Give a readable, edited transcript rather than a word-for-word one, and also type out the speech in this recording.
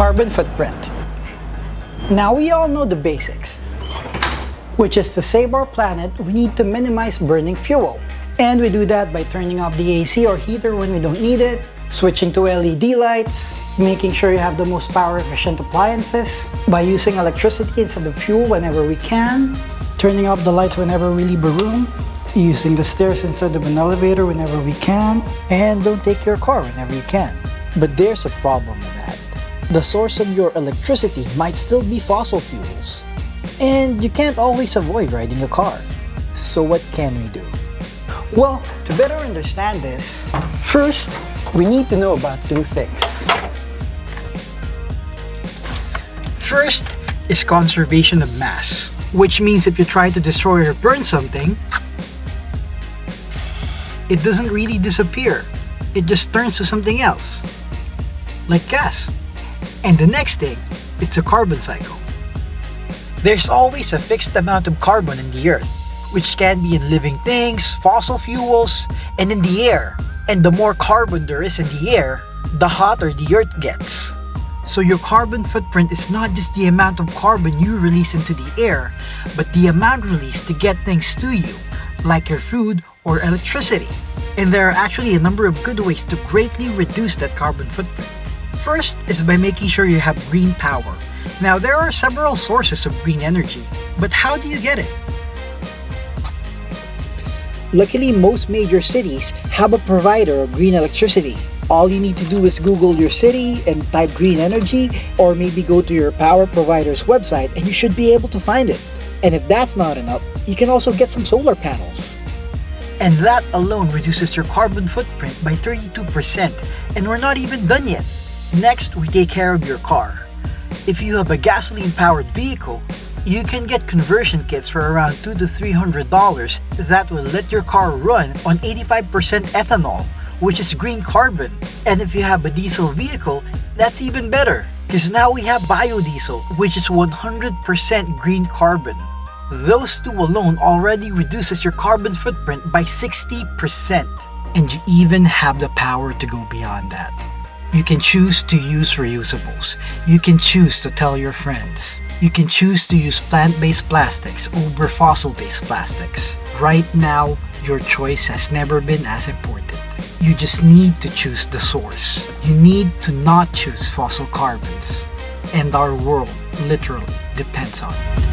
carbon footprint. Now we all know the basics, which is to save our planet, we need to minimize burning fuel. And we do that by turning off the AC or heater when we don't need it, switching to LED lights, making sure you have the most power efficient appliances, by using electricity instead of fuel whenever we can, turning off the lights whenever we leave a room, using the stairs instead of an elevator whenever we can, and don't take your car whenever you can. But there's a problem with that. The source of your electricity might still be fossil fuels, and you can't always avoid riding a car. So what can we do? Well, to better understand this, first, we need to know about two things. First is conservation of mass, which means if you try to destroy or burn something, it doesn't really disappear. It just turns to something else, like gas. And the next thing is the carbon cycle. There's always a fixed amount of carbon in the earth, which can be in living things, fossil fuels, and in the air. And the more carbon there is in the air, the hotter the earth gets. So your carbon footprint is not just the amount of carbon you release into the air, but the amount released to get things to you, like your food or electricity. And there are actually a number of good ways to greatly reduce that carbon footprint. First is by making sure you have green power. Now there are several sources of green energy, but how do you get it? Luckily, most major cities have a provider of green electricity. All you need to do is Google your city and type green energy, or maybe go to your power provider's website and you should be able to find it. And if that's not enough, you can also get some solar panels. And that alone reduces your carbon footprint by 32%, and we're not even done yet. Next, we take care of your car. If you have a gasoline-powered vehicle, you can get conversion kits for around $200 to $300 that will let your car run on 85% ethanol, which is green carbon. And if you have a diesel vehicle, that's even better, because now we have biodiesel, which is 100% green carbon. Those two alone already reduces your carbon footprint by 60%. And you even have the power to go beyond that. You can choose to use reusables. You can choose to tell your friends. You can choose to use plant-based plastics over fossil-based plastics. Right now, your choice has never been as important. You just need to choose the source. You need to not choose fossil carbons. And our world literally depends on it.